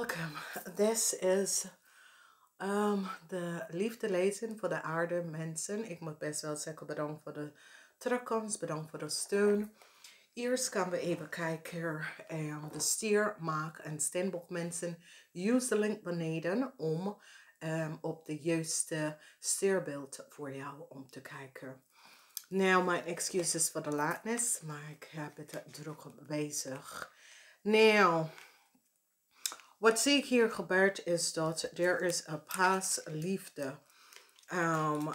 Welcome. This is de Liefde Lezing voor de Aarde Mensen. Ik moet best wel zeggen bedankt voor de terugkomst, bedankt voor de steun. Eerst gaan we even kijken de Stier Maagd en Steenbok Mensen. Use de link beneden om op de juiste stierbeeld voor jou om te kijken. Nou, mijn excuses voor de laatness, maar ik heb het druk bezig. Nou, wat zie ik hier gebeurt is dat there is a past liefde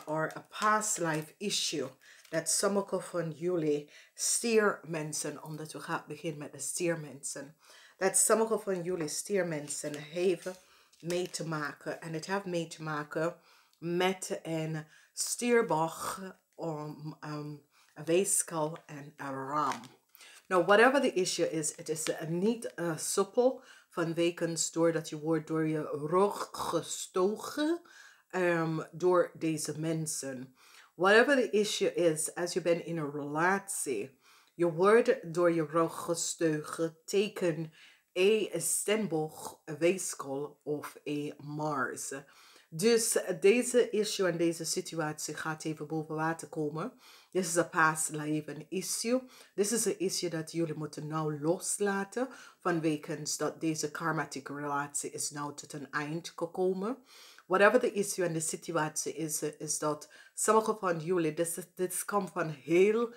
or a past life issue dat sommige van jullie stiermensen, omdat we gaan beginnen met de stiermensen, dat sommige van jullie stiermensen hebben mee te maken. En het heeft mee te maken met een stierbok, een weegschaal en een ram. Nou, whatever the issue is, het is niet soepel vanwege doordat je wordt door je rug gestoken door deze mensen. Whatever the issue is, als je bent in een relatie, je wordt door je rug gestoken tegen een Steenbok, een weegschaal of een Maags. Dus deze issue en deze situatie gaat even boven water komen. This is a past life issue. This is een issue dat jullie moeten nou loslaten. Vanwege dat deze karmatische relatie is nou tot een eind gekomen. Whatever the issue en de situatie is dat sommige van jullie, dit komt van heel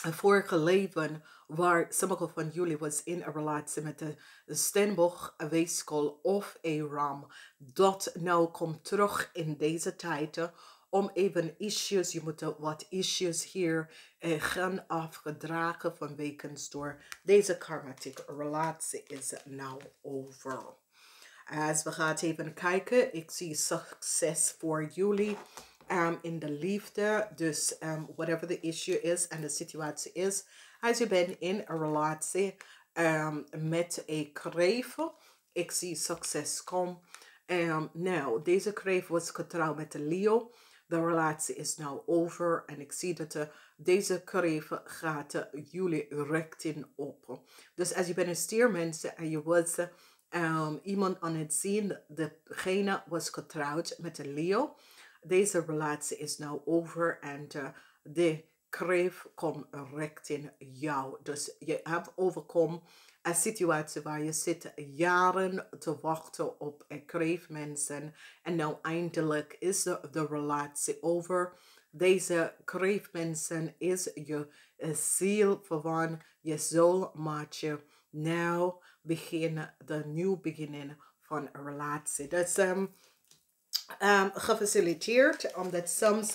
een vorige leven waar sommige van jullie was in een relatie met de Steenbok, een weegschaal of een ram. Dat nou komt terug in deze tijden om even issues, je moet wat issues hier gaan afgedragen vanwege door deze karmatische relatie is nou over. Als we gaan even kijken, ik zie succes voor jullie in de liefde. Dus whatever the issue is en de situatie is, als je bent in een relatie met een kreef, ik zie succes komen. Nou, deze kreef was getrouwd met de Leo. De relatie is nou over en ik zie dat deze kreef gaat jullie richting op. Dus als je bent een stiermensen en je was iemand aan het zien, degene was getrouwd met een Leo. Deze relatie is nou over en de kreef komt richting jou. Dus je hebt overkomen een situatie waar je zit jaren te wachten op een kreef mensen. En nou eindelijk is de relatie over. Deze kreef mensen is je ziel verwant, je soulmaatje. Nou beginnen de nieuw beginnen van een relatie. Dus gefaciliteerd omdat soms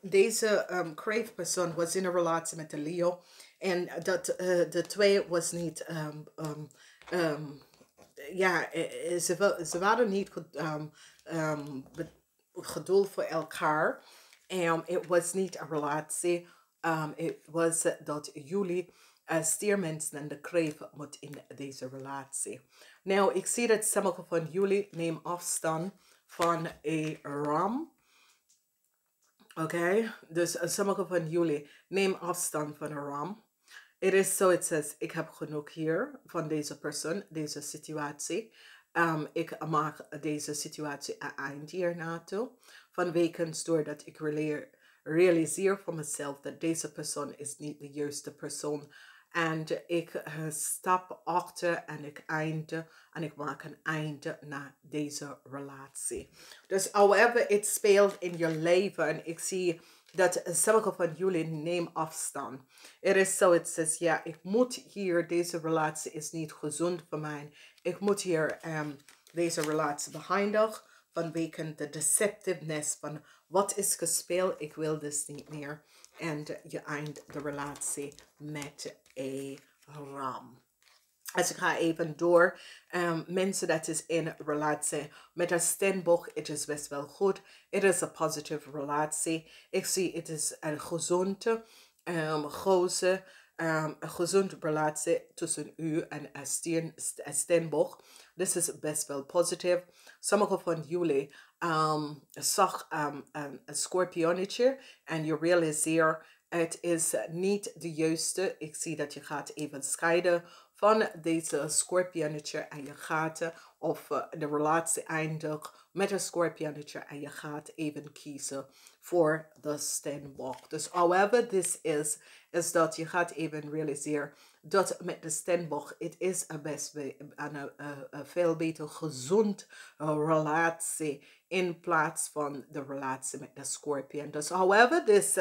deze kreefpersoon was in een relatie met de Leo en dat de twee was niet ja, ze waren niet geduld voor elkaar. Het was niet een relatie. Het was dat jullie stiermensen en de kreef moet in deze relatie. Nou, ik zie dat sommige van jullie nemen afstand van een ram. Oké, dus sommige van jullie nemen afstand van een ram. Het is zo, het says, ik heb genoeg hier van deze persoon, deze situatie. Ik maak deze situatie een eind hier naartoe. Vanwege doordat ik realiseer voor mezelf dat deze persoon is niet de juiste persoon. En ik stap achter en ik maak een einde naar deze relatie. Dus however het speelt in je leven, en ik zie dat sommige van jullie nemen afstand. Het is zo, het says, ja, ik moet hier, deze relatie is niet gezond voor mij. Ik moet hier deze relatie beëindigen vanwege de deceptiveness van wat is gespeeld. Ik wil dus niet meer. En je eindigt de relatie met een ram. Als ik ga even door, mensen dat is in relatie met een Steenbok, het is best wel goed. Het is een positieve relatie. Ik zie het is een gezonde, een gezonde relatie tussen u en een Steenbok. Dit is best wel positief. Sommige van jullie zag een schorpionnetje en je realiseert het is niet de juiste. Ik zie dat je gaat even scheiden van deze Scorpionnetje en je gaat, of de relatie eindigt met een Scorpionnetje en je gaat even kiezen voor de Steenbok. Dus however this is dat je gaat even realiseren dat met de Steenbok, het is een veel beter gezond relatie in plaats van de relatie met de Scorpion. Dus however this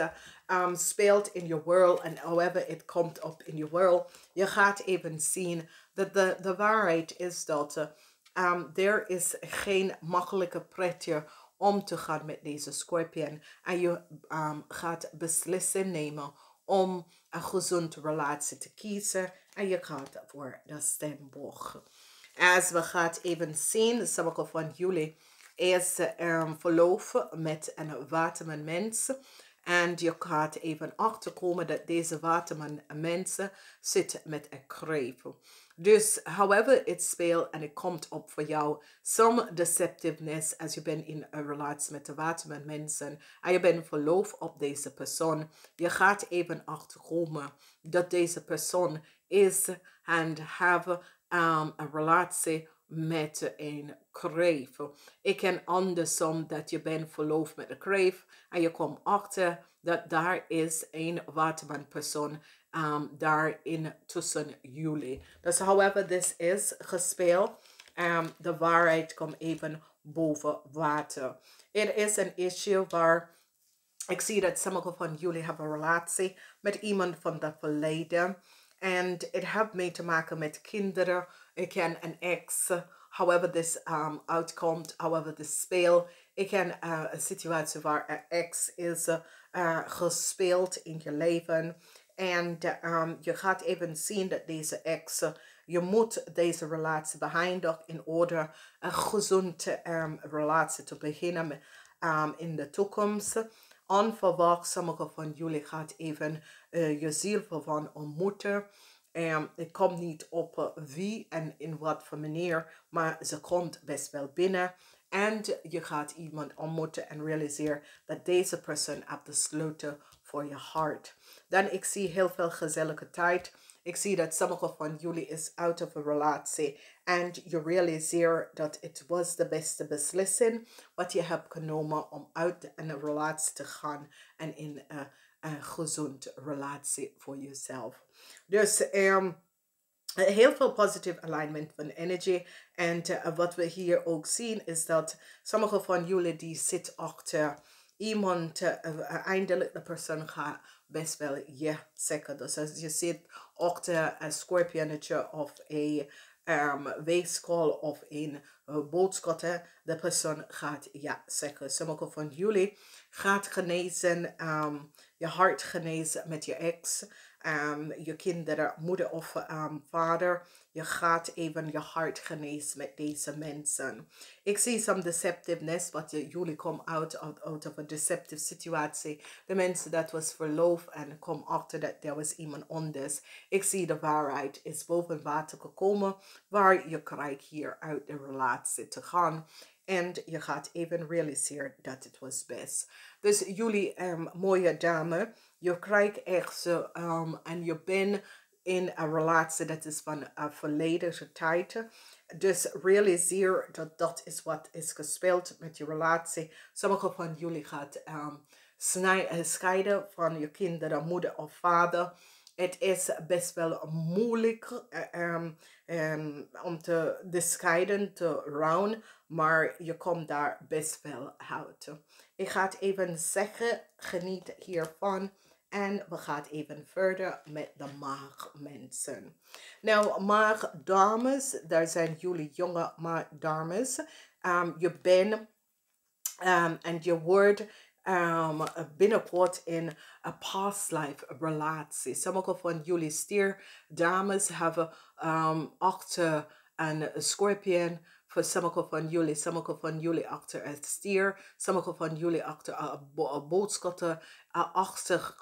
speelt in je world en however it komt op in je world, je gaat even zien dat de waarheid is dat er is geen makkelijke pretje om te gaan met deze Scorpion. En je gaat beslissing nemen om een gezonde relatie te kiezen. En je gaat voor de Steenbok. Als we gaan even zien, sommige van jullie is verloven met een waterman mens. En je gaat even achterkomen dat deze waterman mensen zit met een kreef. Dus, however het speelt en het komt op voor jou, some deceptiveness als je bent in een relatie met de waterman mensen en je bent verloofd op deze persoon. Je gaat even achterkomen dat deze persoon is en have een relatie met een kreef. Ik ken andersom dat je bent verloofd met een kreef en je komt achter dat daar is een waterman persoon daarin tussen jullie. Dus however this is gespeeld, de waarheid komt even boven water. Het is een issue waar ik zie dat sommige van jullie hebben een relatie met iemand van het verleden. En het heeft mee te maken met kinderen. Ik ken een ex. However this uitkomt, however this speelt. Ik ken een situatie waar een ex is gespeeld in je leven. En je gaat even zien dat deze ex, je moet deze relatie beëindigen in orde een gezonde relatie te beginnen in de toekomst. Onverwacht, sommige van jullie gaat even je ziel van ontmoeten. Het komt niet op wie en in wat voor manier, maar ze komt best wel binnen. En je gaat iemand ontmoeten en realiseren dat deze persoon heeft besloten voor je hart. Dan ik zie heel veel gezellige tijd. Ik zie dat sommige van jullie is out of a relatie. En je realiseert dat het was de beste beslissing wat je hebt genomen om uit een relatie te gaan. En in een gezonde relatie voor jezelf. Dus heel veel positive alignment van energy. En wat we hier ook zien is dat sommige van jullie die zit achter iemand, eindelijk de persoon gaat best wel ja zeggen. Dus als je zit achter een scorpionnetje of een weegschaal of een boodschap, de persoon gaat ja zeggen. Sommige van jullie gaat genezen, je hart genezen met je ex. Je kinderen, moeder of vader. Je gaat even je hart genezen met deze mensen. Ik zie some deceptiveness, wat jullie komen out of a deceptive situatie. De mensen dat was verloofd en kom achter dat er was iemand anders. Ik zie de waarheid is boven water gekomen, waar je krijgt hier uit de relatie te gaan. En je gaat even realiseren dat het was best. Dus jullie mooie dame, je krijgt echt zo, en je bent in een relatie dat is van een volledige tijd. Dus realiseer dat dat is wat is gespeeld met je relatie. Sommige van jullie gaat scheiden van je kinderen, moeder of vader. Het is best wel moeilijk om de scheiden te rouwen, maar je komt daar best wel uit. Ik ga het even zeggen, geniet hiervan. En we gaan even verder met de maagdmensen. Nou, maagdames, daar zijn jullie jonge maagdames. Je bent en je wordt binnenkort in een past life relatie. Sommige van jullie stierdames hebben achter een scorpion. Voor sommige van jullie achter een stier. Sommige van jullie achter een boodschappen achter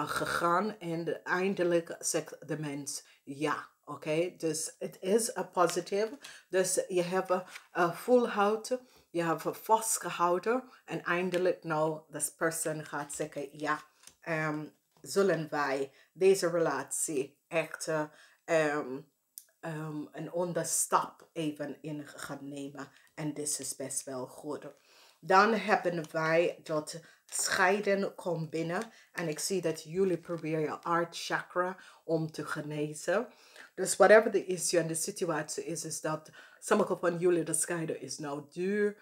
gegaan. En eindelijk zegt de mens ja. Oké, dus het is een positieve. Dus je hebt volhouden. Je hebt vastgehouden. En eindelijk nou, de persoon gaat zeggen ja. Zullen wij deze relatie echt een onderstap even in gaan nemen. En dit is best wel goed. Dan hebben wij dat scheiden komt binnen. En ik zie dat jullie proberen je heart chakra om te genezen. Dus whatever the issue en de situatie is dat sommige van jullie de scheiden is nou duur,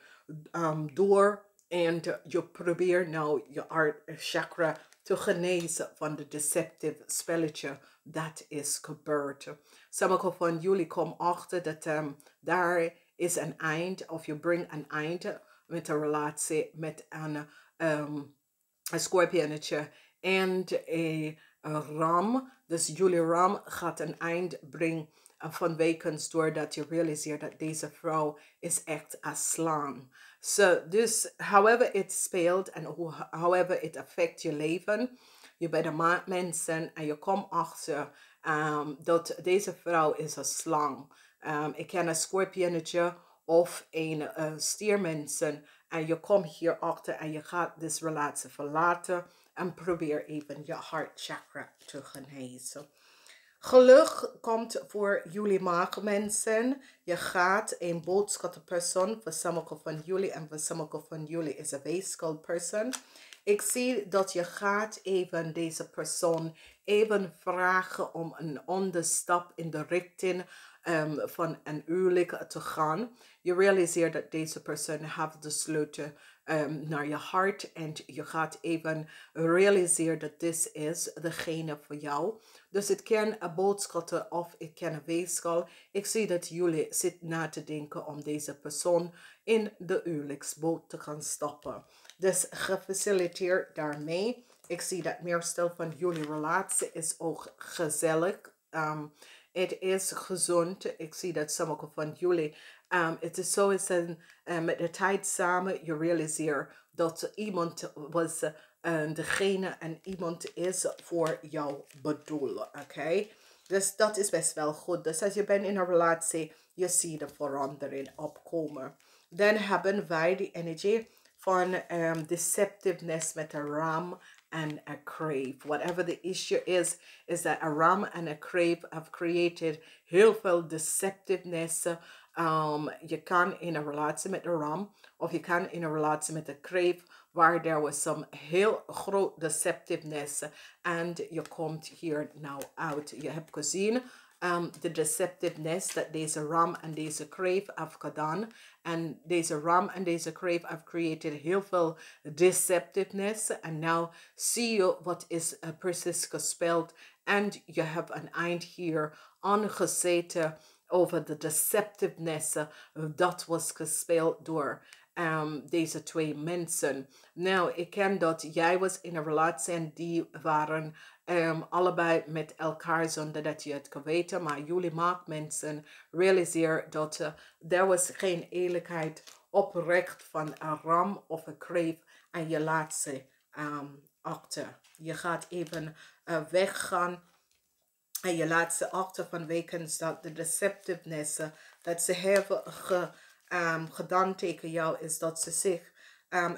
door. En je probeert nou je heart chakra te genezen van de deceptive spelletje dat is gebeurd. Sommige van jullie komen achter dat daar is een eind, of je brengt een eind met een relatie met een scorpionnetje en een ram. Dus jullie ram gaat een eind brengen vanwege doordat je realiseert dat deze vrouw is echt een slang. So, dus however it speelt en however it affect je leven, je bent een maand mensen en je komt achter dat deze vrouw is een slang. Ik ken een scorpionnetje of een stiermensen. En je komt hier achter en je gaat deze relatie verlaten. En probeer even je heart chakra te genezen. Geluk komt voor jullie maagmensen. Je gaat een boodschapperpersoon voor sommige van jullie en voor sommige van jullie is een weeskaalpersoon. Ik zie dat je gaat even deze persoon even vragen om een onderstap in de richting van een huwelijk te gaan. Je realiseert dat deze persoon heeft de sleutel naar je hart en je gaat even realiseren dat dit is degene voor jou. Dus het kan een boodschap of het kan een weeskaal. Ik zie dat jullie zitten na te denken om deze persoon in de huwelijksboot te gaan stappen. Dus gefaciliteerd daarmee. Ik zie dat meestal van jullie relatie is ook gezellig. Het is gezond. Ik zie dat sommige van jullie, het is zo is met de tijd samen, je realiseert dat iemand was degene en iemand is voor jou bedoelen. Oké? Dus dat is best wel goed. Dus als je bent in een relatie, je ziet de verandering opkomen. Dan hebben wij die energie van deceptiveness met een ram and a crave. Whatever the issue is that a ram and a crave have created heel veel deceptiveness. Je kan in een relatie met een ram of je kan in een relatie met een crave waar there was some heel groot deceptiveness en je komt hier nou uit. Je hebt gezien de deceptiveness dat deze ram en deze crave heeft gedaan. En deze ram en deze crave have created heel veel deceptiveness. En nu zie je wat is precies gespeeld. En je hebt een eind hier aangezeten over de deceptiveness dat was gespeeld door deze twee mensen. Nou, ik ken dat jij was in een relatie en die waren allebei met elkaar zonder dat je het geweten. Maar jullie maagdmensen realiseer dat er was geen eerlijkheid oprecht van een ram of een crave en je laat ze achter. Je gaat even weggaan. En je laat ze achter vanwege dat de deceptiveness dat ze hebben gedaan tegen jou is dat ze zich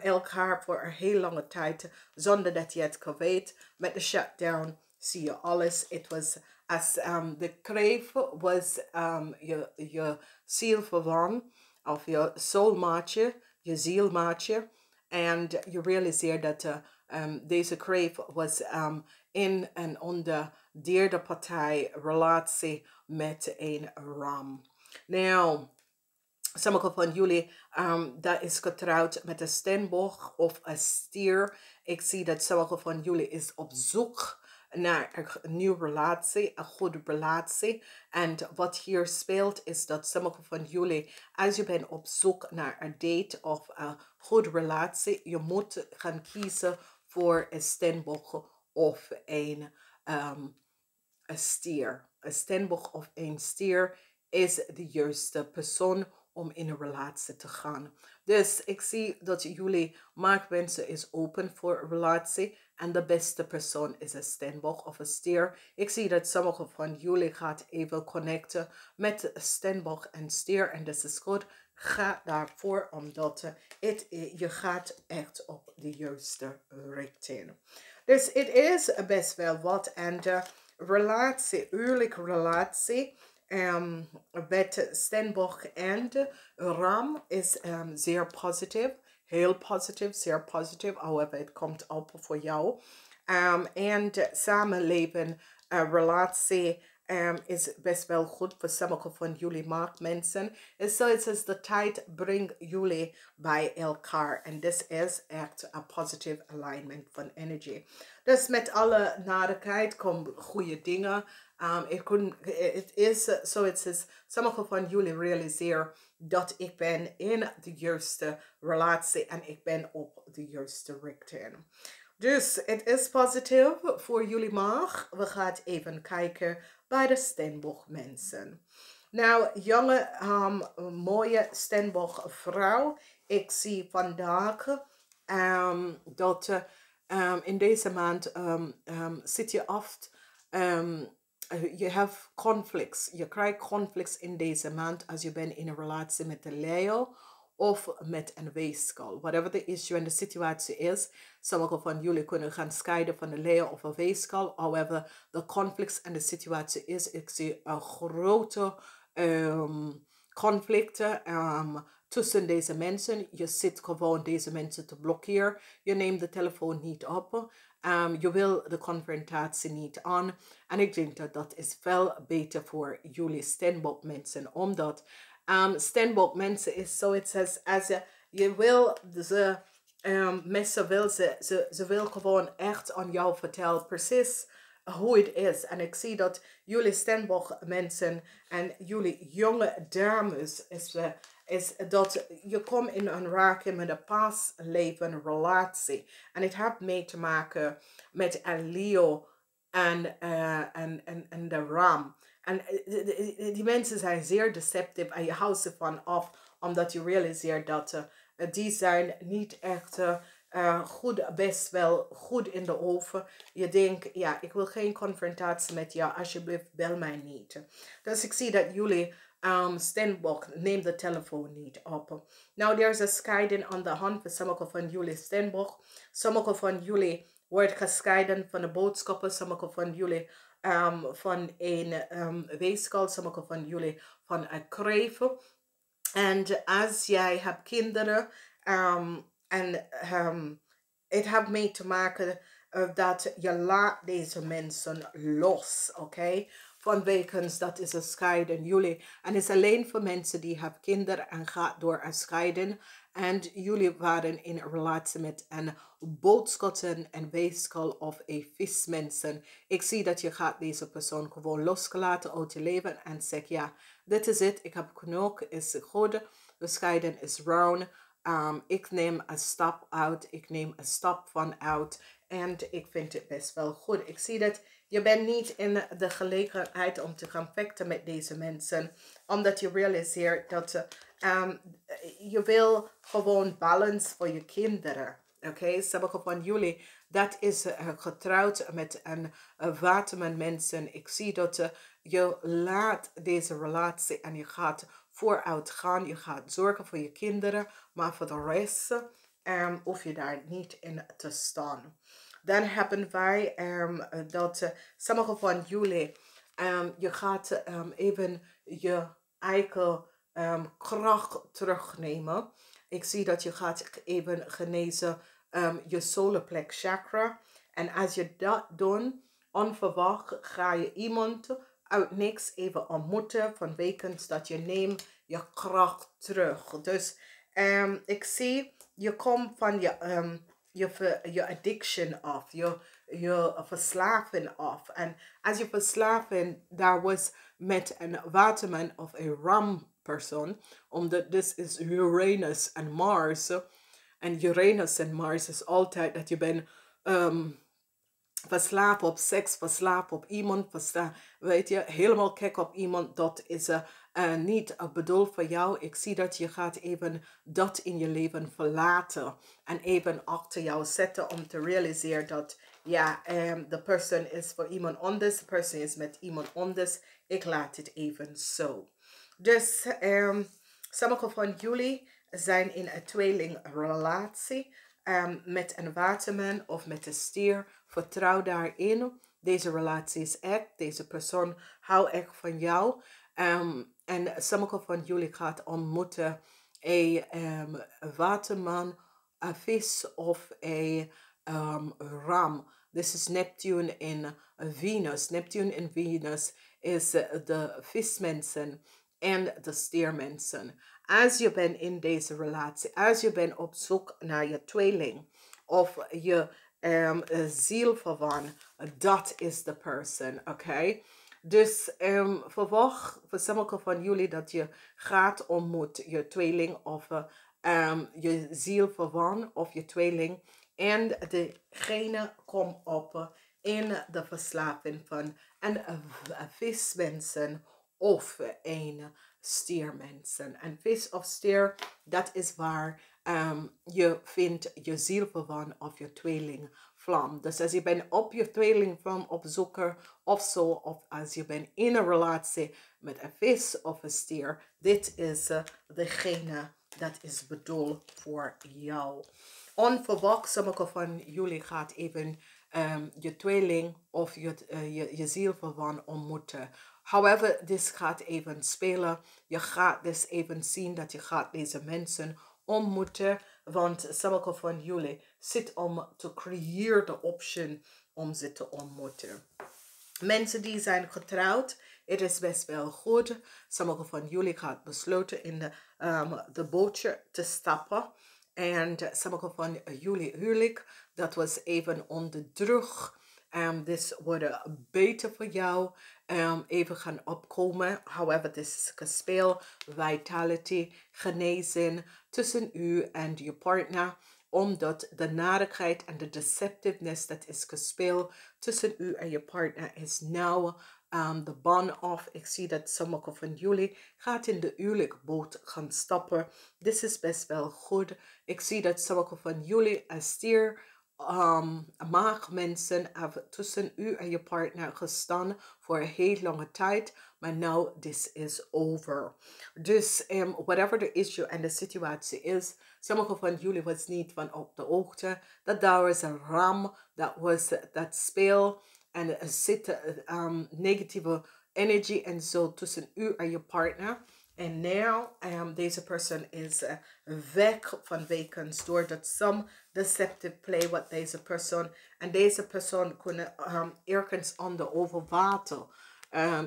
elkaar voor een heel lange tijd zonder dat je het weet. Met de shutdown zie je alles. Het was als de crave was je zielverwant of je soulmaatje, je zielmaatje. En je realiseert dat deze crave was in en onder derde partij relatie met een ram. Nou, sommige van jullie dat is getrouwd met een Steenbok of een stier. Ik zie dat sommige van jullie is op zoek naar een nieuwe relatie, een goede relatie. En wat hier speelt is dat sommige van jullie, als je bent op zoek naar een date of een goede relatie, je moet gaan kiezen voor een Steenbok of een stier. Een Steenbok of een stier is de juiste persoon om in een relatie te gaan. Dus ik zie dat jullie maagdmensen is open voor een relatie. En de beste persoon is een Steenbok of een stier. Ik zie dat sommige van jullie gaat even connecten met Steenbok en stier. En dat is goed. Ga daarvoor, omdat je gaat echt op de juiste richting. Dus het is best wel wat. En relatie, huwelijk relatie met Steenbok Aarde Ram is zeer positief. Heel positief, zeer positief. However, het komt op voor jou. En samenleven, relatie is best wel goed voor sommige van jullie maagdmensen. En zo is de tijd brengt jullie bij elkaar. En dit is echt een positive alignment van energy. Dus met alle nadigheid komen goede dingen. Het is zoiets is, sommige van jullie realiseren dat ik ben in de juiste relatie en ik ben op de juiste richting. Dus het is positief voor jullie maag. We gaan even kijken bij de Steenbok mensen. Nou, jonge, mooie Steenbok vrouw. Ik zie vandaag dat in deze maand zit je oft... je hebt conflicts. Je krijgt conflicts in deze maand als je bent in een relatie met de Leo of met een weeskal. Whatever the issue en de situatie is. Sommigen van jullie kunnen gaan scheiden van de Leo of een weeskal. However, de conflicts en de situatie is. Ik zie een grote conflicten tussen deze mensen. Je zit gewoon deze mensen te blokkeren. Je neemt de telefoon niet op. Je wil de confrontatie niet aan. En ik denk dat dat is veel beter voor jullie Steenbok mensen. Omdat Steenbok mensen is zoiets als je wil ze mensen wil ze wil gewoon echt aan jou vertellen precies hoe het is. En ik zie dat jullie Steenbok mensen en jullie jonge dames is dat je komt in aanraking met een pastleven relatie. En het heeft mee te maken met een Leo en de Ram. En die mensen zijn zeer deceptief en je houdt ze van af omdat je realiseert dat die zijn niet echt goed, best wel goed in de oven. Je denkt, ja, ik wil geen confrontatie met jou, alsjeblieft bel mij niet. Dus ik zie dat jullie Steenbok neemt de telefoon niet op. Nou, er is een scheiding aan de hand voor sommige van jullie Steenbok. Sommige van jullie wordt gescheiden van de boodschappen. Sommige van jullie van een weeskal. Sommige van jullie van een kreven. En als jij hebt kinderen en het heeft mee te maken dat je laat deze mensen los, oké? Vanwege dat is een scheiden jullie. En het is alleen voor mensen die hebben kinderen en gaat door een scheiden. En jullie waren in een relatie met een boodschatten, een weeskal of een vismensen. Ik zie dat je gaat deze persoon gewoon losgelaten uit je leven en zegt ja, dit is het. Ik heb genoeg, is goed. De scheiden is round. Ik neem een stap uit. Ik neem een stap van uit. En ik vind het best wel goed. Ik zie dat je bent niet in de gelegenheid om te gaan vechten met deze mensen. Omdat je realiseert dat je wil gewoon balance voor je kinderen. Oké, sommige van jullie, dat is getrouwd met een waterman mensen. Ik zie dat je laat deze relatie en je gaat vooruit gaan. Je gaat zorgen voor je kinderen. Maar voor de rest hoef je daar niet in te staan. Dan hebben wij dat sommige van jullie, je gaat even je eigen kracht terugnemen. Ik zie dat je gaat even genezen je solarplek chakra. En als je dat doet, onverwacht ga je iemand uit niks even ontmoeten. Vanwege dat je neemt je kracht terug. Dus ik zie, je komt van je addiction af. Je verslaving af. En als je verslaving daar was met een waterman of een ram persoon. Omdat dit is Uranus en Mars. En Uranus en Mars is altijd dat je bent verslaafd op seks, verslaafd op iemand, weet je, helemaal gek op iemand, dat is niet bedoeld voor jou. Ik zie dat je gaat even dat in je leven verlaten en even achter jou zetten om te realiseren dat, ja, de persoon is voor iemand anders, de persoon is met iemand anders, ik laat het even zo. Dus sommige van jullie zijn in een tweelingrelatie met een waterman of met een stier. Vertrouw daarin Deze relatie is echt. Deze persoon houdt echt van jou. En sommige van jullie gaat ontmoeten een waterman, een vis of een ram. This is Neptune in Venus. Neptune in Venus is de vismensen en de stiermensen. Als je bent in deze relatie, als je bent op zoek naar je tweeling of je zielverwant, dat is de persoon, oké? Dus verwacht voor sommigen van jullie dat je gaat ontmoeten, je tweeling of je zielverwant of je tweeling. En degene komt op in de verslaving van een vismensen of een stiermensen. En vis of stier, dat is waar je vindt je zielverwant of je tweelingvlam. Dus als je bent op je tweelingvlam op zoek of zo, of als je bent in een relatie met een vis of een stier, dit is degene dat is bedoeld voor jou. Onverwacht, sommige van jullie gaat even je tweeling of je zielverwant ontmoeten. However, dit gaat even spelen. Je gaat dus even zien dat je gaat deze mensen ontmoeten. Want sommige van jullie zit om te creëren de option om ze te ontmoeten. Mensen die zijn getrouwd, het is best wel goed. Sommige van jullie gaat besloten in de bootje te stappen. En sommige van jullie huwelijk, dat was even onder druk. Dit wordt beter voor jou. Even gaan opkomen. However, dit is gespeeld. Vitality, genezing tussen u en je partner. Omdat de narigheid en de deceptiveness dat is gespeeld tussen u en je partner is nou de band af. Ik zie dat sommige van jullie gaat in de huwelijkboot gaan stappen. Dit is best wel goed. Ik zie dat sommige van jullie als Stier Maagd mensen hebben tussen u en je partner gestaan voor een heel lange tijd. Maar nou, this is over. Dus whatever the issue en de situatie is, sommige van jullie was niet van op de hoogte dat daar was een ram dat speelt en er zit negatieve energie en zo tussen u en je partner. En nu, deze persoon is weg van wekens door dat some deceptive play wat deze persoon. En deze persoon kunnen ergens over water,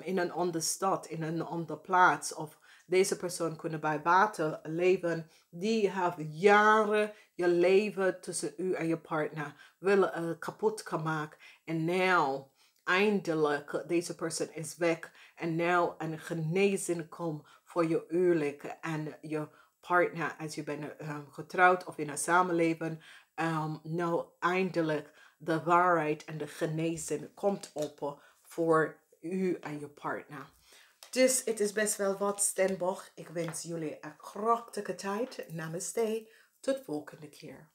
in een andere stad, in een andere plaats. Of deze persoon kunnen bij water leven. Die hebben jaren je leven tussen u en je partner willen kapot gemaakt. En nu, eindelijk, deze persoon is weg. En nu een genezing komt voor je huwelijk en je partner als je bent getrouwd of in een samenleving. Nou, eindelijk de waarheid en de genezing komt op voor u en je partner. Dus het is best wel wat, Steenbok. Ik wens jullie een krachtige tijd. Namaste. Tot volgende keer.